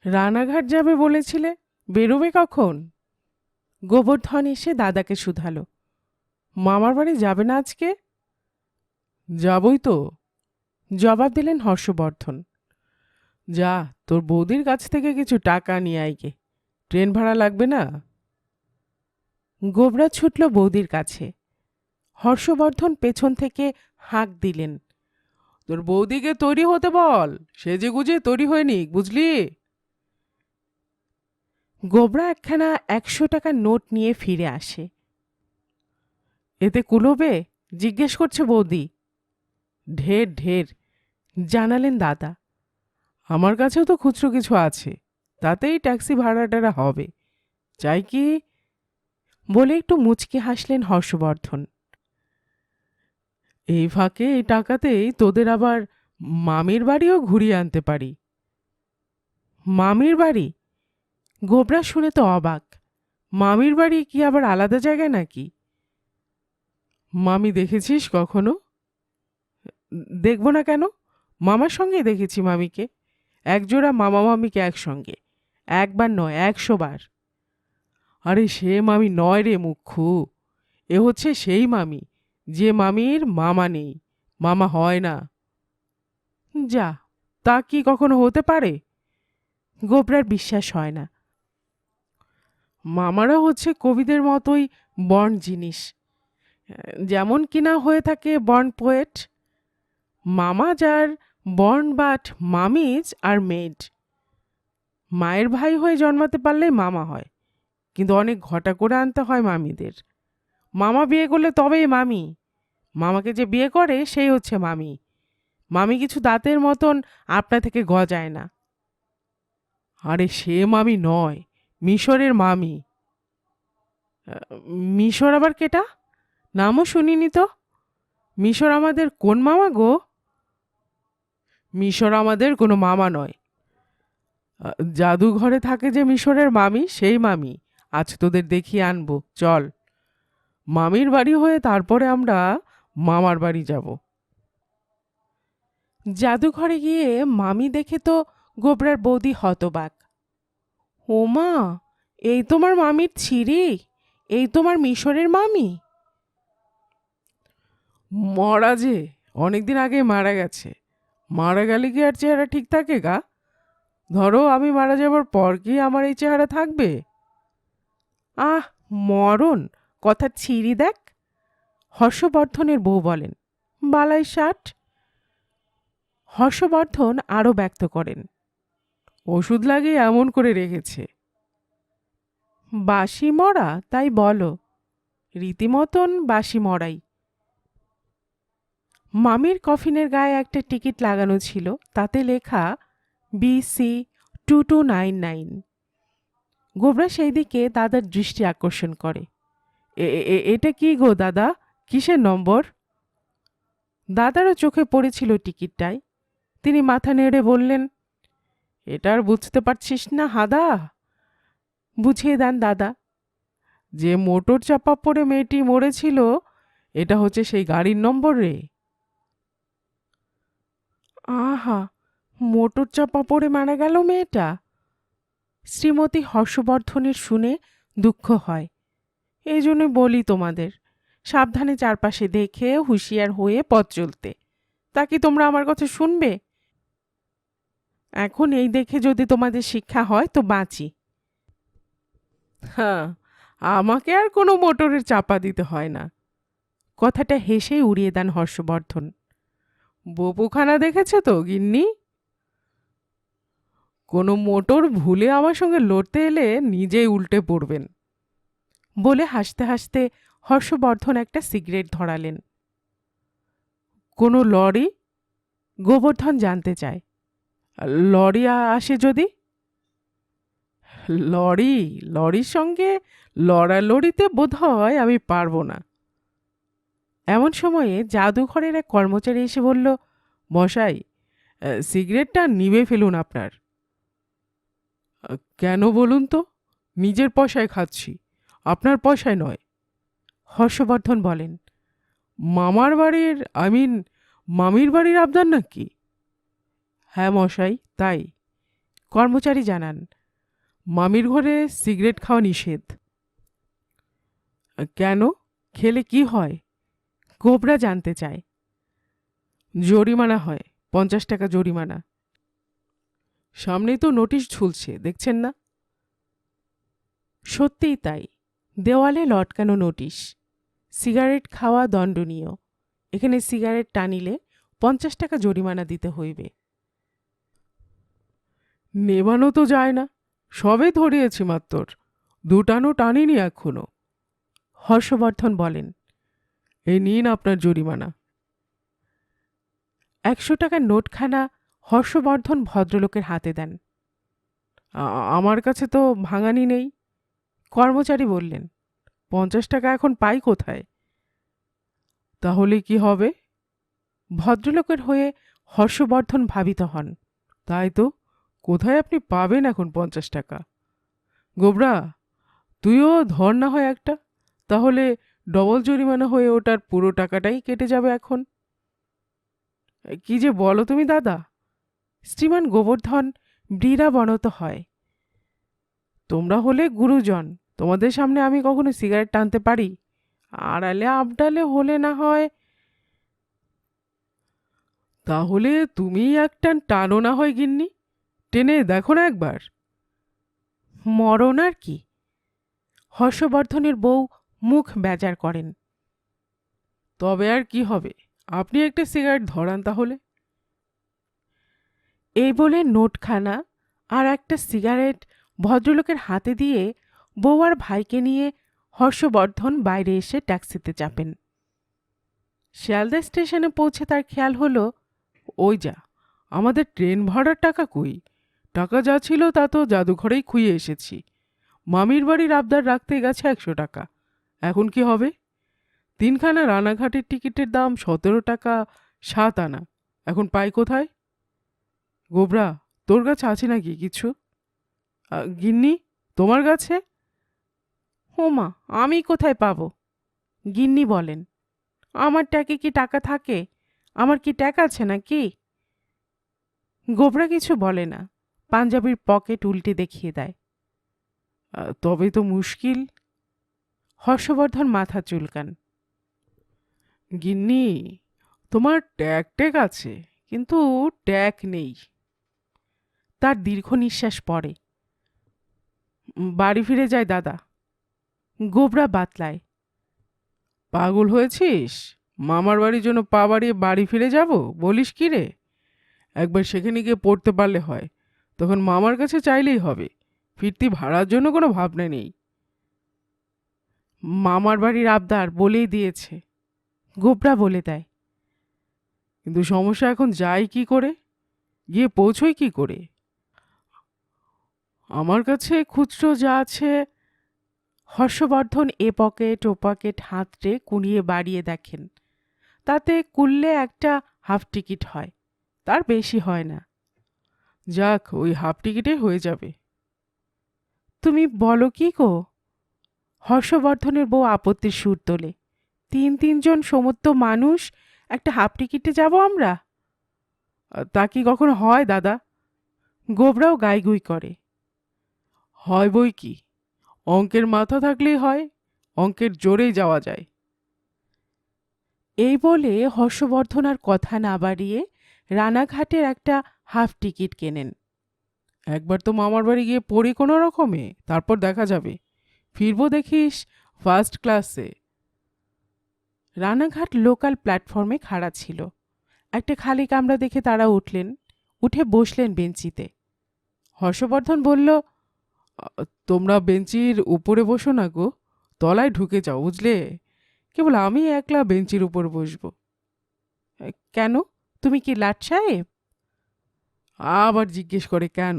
রানাঘাট যাবে বলেছিলে, বেরোবে কখন? গোবর্ধন এসে দাদাকে শুধালো। মামার বাড়ি যাবে না আজকে? যাবই তো, জবাব দিলেন হর্ষবর্ধন। যা, তোর বৌদির কাছ থেকে কিছু টাকা নিয়ে আইগে, ট্রেন ভাড়া লাগবে না। গোবরা ছুটল বৌদির কাছে। হর্ষবর্ধন পেছন থেকে হাঁক দিলেন, তোর বৌদিকে তৈরি হতে বল, সেজে গুজে তৈরি হয়ে নিক, বুঝলি? গোবরা একখানা 100 টাকার নোট নিয়ে ফিরে আসে। এতে কুলোবে? জিজ্ঞেস করছে বৌদি। ঢের ঢের, জানালেন দাদা। আমার কাছেও তো খুচরো কিছু আছে, তাতেই ট্যাক্সি ভাড়াটারা হবে। চাই কি? বলে একটু মুচকি হাসলেন হর্ষবর্ধন। এই ফাঁকে এই টাকাতেই তোদের আবার মামির বাড়িও ঘুরিয়ে আনতে পারি। মামির বাড়ি? গোবরা শুনে তো অবাক। মামির বাড়ি কি আবার আলাদা জায়গায় নাকি? মামি দেখেছিস কখনো? দেখব না কেন? মামার সঙ্গে দেখেছি মামিকে, একজোড়া মামা মামিকে একসঙ্গে, একবার নয় 100 বার। আরে সে মামি নয় রে মুখ্যু, এ হচ্ছে সেই মামি যে মামির মামা নেই, মামা হয় না। যা, তা কি কখনো হতে পারে? গোবরার বিশ্বাস হয় না। মামারা হচ্ছে কবিদের মতোই বর্ণ জিনিস, যেমন কিনা হয়ে থাকে বর্ন পোয়েট। মামা যার বর্ন বাট মামিজ আর মেড। মায়ের ভাই হয়ে জন্মাতে পারলেই মামা হয়, কিন্তু অনেক ঘটা করে আনতে হয় মামিদের। মামা বিয়ে করলে তবেই মামি, মামাকে যে বিয়ে করে সেই হচ্ছে মামি। মামি কিছু দাঁতের মতন আপনা থেকে গজায় না। আরে সে মামি নয়, মিশরের মামি। মিশর আবার কেটা? নামও শুনিনি তো। মিশর আমাদের কোন মামা গো? মিশর আমাদের কোনো মামা নয়, জাদুঘরে থাকে যে মিশরের মামি, সেই মামি। আজ তোদের দেখিয়ে আনবো, চল। মামির বাড়ি হয়ে তারপরে আমরা মামার বাড়ি যাব। জাদুঘরে গিয়ে মামি দেখে তো গোবরার বৌদি হতবাক। ও মা, এই তোমার মামির ছিরি? এই তোমার মিশরের মামি? মরা যে, অনেকদিন আগে মারা গেছে। মারা গেলে কি আর চেহারা ঠিক থাকে গা? ধরো আমি মারা যাবার পর কি আমার এই চেহারা থাকবে? আহ, মরণ কথা ছিঁড়ি দেখ। হর্ষবর্ধনের বউ বলেন, বালাই ষাট। হর্ষবর্ধন আরও ব্যক্ত করেন, ওষুধ লাগিয়ে এমন করে রেখেছে। বাসি মরা তাই বলো, রীতিমতন বাসি মরাই। মামির কফিনের গায়ে একটা টিকিট লাগানো ছিল, তাতে লেখা BC 2299। গোবরা সেই দিকে দাদার দৃষ্টি আকর্ষণ করে। এটা কি গো দাদা, কিসের নম্বর? দাদারও চোখে পড়েছিল টিকিটটায়। তিনি মাথা নেড়ে বললেন, এটা আর বুঝতে পারছিস না হাদা? বুঝিয়ে দেন দাদা। যে মোটর চাপা পড়ে মেয়েটি মরেছিল, এটা হচ্ছে সেই গাড়ির নম্বর রে। আহা, মোটর চাপা পড়ে মারা গেল মেয়েটা? শ্রীমতী হর্ষবর্ধনের শুনে দুঃখ হয়। এই জন্যই বলি তোমাদের, সাবধানে চারপাশে দেখে হুঁশিয়ার হয়ে পথ চলতে। তা কি তোমরা আমার কথা শুনবে? এখন এই দেখে যদি তোমাদের শিক্ষা হয় তো বাঁচি। হ্যাঁ, আমাকে আর কোনো মোটরের চাপা দিতে হয় না। কথাটা হেসেই উড়িয়ে দেন হর্ষবর্ধন। বপুখানা দেখেছো তো গিন্নি? কোনো মোটর ভুলে আমার সঙ্গে লড়তে এলে নিজেই উল্টে পড়বেন। বলে হাসতে হাসতে হর্ষবর্ধন একটা সিগারেট ধরালেন। কোনো লরি? গোবর্ধন জানতে চায়। লরি আসে যদি? লরি? লরির সঙ্গে লড়ালড়িতে বোধ হয় আমি পারবো না। এমন সময়ে জাদুঘরের এক কর্মচারী এসে বলল, মশাই, সিগারেটটা নিভে ফেলুন আপনার। কেন বলুন তো? নিজের পয়সায় খাচ্ছি, আপনার পয়সায় নয়। হর্ষবর্ধন বলেন, মামার বাড়ির মামির বাড়ির আবদার নাকি? হ্যাঁ মশাই, তাই। কর্মচারী জানান, মামির ঘরে সিগারেট খাওয়া নিষেধ। কেন? খেলে কি হয়? গোবরা জানতে চায়। জরিমানা হয়, 50 টাকা জরিমানা। সামনেই তো নোটিশ ঝুলছে, দেখছেন না? সত্যিই তাই, দেওয়ালে লটকানো নোটিশ, সিগারেট খাওয়া দণ্ডনীয়, এখানে সিগারেট টানিলে 50 টাকা জরিমানা দিতে হইবে। নেবানো তো যায় না, সবে ধরিয়েছি মাত্র, দুটানো টানিনি এখনো। হর্ষবর্ধন বলেন, এই নিন আপনার জরিমানা। 100 টাকার নোটখানা হর্ষবর্ধন ভদ্রলোকের হাতে দেন। আমার কাছে তো ভাঙানি নেই। কর্মচারী বললেন, 50 টাকা এখন পাই কোথায়? তাহলে কি হবে? ভদ্রলোকের হয়ে হর্ষবর্ধন ভাবিত হন, তাই তো, কোথায় আপনি পাবেন এখন 50 টাকা? গোবরা, তুইও ধর না হয় একটা, তাহলে ডবল জরিমানা হয়ে ওটার পুরো টাকাটাই কেটে যাবে এখন। কি যে বলো তুমি দাদা! শ্রীমান গোবর্ধন বৃরাবনত হয়। তোমরা হলে গুরুজন, তোমাদের সামনে আমি কখনো সিগারেট টানতে পারি? আড়ালে আবডালে হলে না হয়। তাহলে তুমি একটা টানো না হয় গিন্নি, টেনে দেখো না একবার। মরণ আর কি! হর্ষবর্ধনের বউ মুখ বেজার করেন। তবে আর কি হবে, আপনি একটা সিগারেট ধরান তাহলে। এই বলে নোটখানা আর একটা সিগারেট ভদ্রলোকের হাতে দিয়ে বউ আর ভাইকে নিয়ে হর্ষবর্ধন বাইরে এসে ট্যাক্সিতে চাপেন। শিয়ালদা স্টেশনে পৌঁছে তার খেয়াল হলো, ওই যা, আমাদের ট্রেন ভাড়ার টাকা কই? টাকা যা ছিল তা তো জাদুঘরেই খুইয়ে এসেছি। মামির বাড়ির আবদার রাখতে গেছে 100 টাকা, এখন কি হবে? 3খানা রানাঘাটের টিকিটের দাম 17 টাকা 7 আনা, এখন পাই কোথায়? গোবরা, তোর কাছে আছে নাকি কিছু? গিন্নি, তোমার কাছে? হোমা, আমি কোথায় পাবো? গিন্নি বলেন, আমার ট্যাকে কি টাকা থাকে? আমার কি ট্যাক আছে নাকি? গোবরা কিছু বলে না, পাঞ্জাবির পকেট উল্টে দেখিয়ে দেয়। তবে তো মুশকিল। হর্ষবর্ধন মাথা চুলকান। গিন্নি, তোমার ট্যাক ট্যাক আছে, কিন্তু ট্যাক নেই। তার দীর্ঘ নিঃশ্বাস পড়ে। বাড়ি ফিরে যায় দাদা। গোবরা বাতলায়, পাগল হয়েছিস? মামার বাড়ির জন্য পা বাড়িয়ে বাড়ি ফিরে যাব বলিস কি রে? একবার সেখানে গিয়ে পড়তে পারলে হয়, তখন মামার কাছে চাইলেই হবে, ফিরতি ভাড়ার জন্য কোনো ভাবনা নেই। মামার বাড়ির আবদার বলেই দিয়েছে, গোবরা বলে দেয়। কিন্তু সমস্যা এখন যাই কি করে, গিয়ে পৌঁছই কি করে? আমার কাছে খুচরো যা আছে। হর্ষবর্ধন এ পকেট ও পকেট হাতড়ে কুনিয়ে বাড়িয়ে দেখেন, তাতে কুললে একটা হাফ টিকিট হয়, তার বেশি হয় না। যাক, ওই হাফ টিকিটে হয়ে যাবে। তুমি বলো কি গো? হর্ষবর্ধনের বউ আপত্তির সুর তোলে। 3-3 জন সমস্ত মানুষ একটা হাফ টিকিটে যাব আমরা? তা কি কখনো হয় দাদা? গোবরাও গাইগুই করে। হয় বই কি, অঙ্কের মাথা থাকলেই হয়, অঙ্কের জোরেই যাওয়া যায়। এই বলে হর্ষবর্ধন আর কথা না বাড়িয়ে রানাঘাটের একটা হাফ টিকিট কেনেন। একবার তো মামার বাড়ি গিয়ে পড়ি কোনো রকমে, তারপর দেখা যাবে, ফিরবো দেখিস ফার্স্ট ক্লাসে। রানাঘাট লোকাল প্ল্যাটফর্মে খাড়া ছিল। একটা খালি কামরা দেখে তারা উঠলেন, উঠে বসলেন বেঞ্চিতে। হর্ষবর্ধন বলল, তোমরা বেঞ্চির উপরে বসো না গো, তলায় ঢুকে যাও বুঝলে, কেবল আমি একলা বেঞ্চির উপর বসবো। কেন, তুমি কি লাট সাহেব? আবার জিজ্ঞেস করে কেন?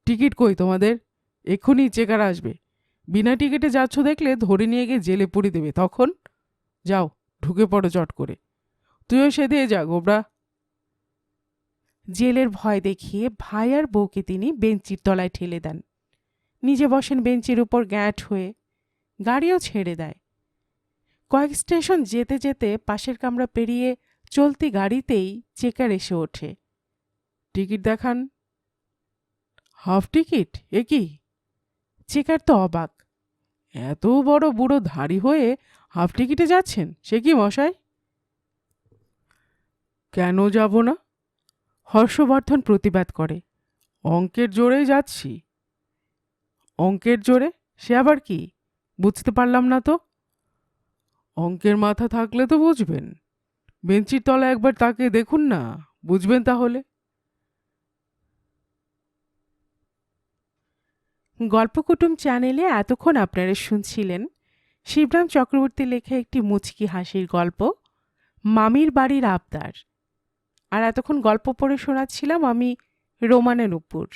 টিকিট কই তোমাদের? এক্ষুনি চেকার আসবে, বিনা টিকিটে যাচ্ছ দেখলে ধরে নিয়ে গিয়ে জেলে পুরে দেবে, তখন যাও ঢুকে পড়ো চট করে। তুইও সেদে যা গোবরা। জেলের ভয় দেখিয়ে ভাই আর বউকে তিনি বেঞ্চির তলায় ঠেলে দেন। নিজে বসেন বেঞ্চির উপর গ্যাঁট হয়ে। গাড়িও ছেড়ে দেয়। কয়েক স্টেশন যেতে যেতে পাশের কামরা পেরিয়ে চলতি গাড়িতেই চেকার এসে ওঠে। টিকিট দেখান। Half ticket? এ কি? চেকার তো অবাক। এত বড় বুড়ো ধাড়ি হয়ে হাফ টিকিটে যাচ্ছেন, সে কি মশাই? কেন যাব না? হর্ষবর্ধন প্রতিবাদ করে। অঙ্কের জোরেই যাচ্ছি। অঙ্কের জোরে? সে আবার কি? বুঝতে পারলাম না তো। অঙ্কের মাথা থাকলে তো বুঝবেন। বেঞ্চির তলা একবার তাকে দেখুন না, বুঝবেন তাহলে। গল্পকুটুম চ্যানেলে এতক্ষণ আপনারা শুনছিলেন শিবরাম চক্রবর্তী লেখা একটি মুচকি হাসির গল্প, মামির বাড়ির আবদার। আর এতক্ষণ গল্প পড়ে শোনাচ্ছিলাম আমি, রোমানের উপর।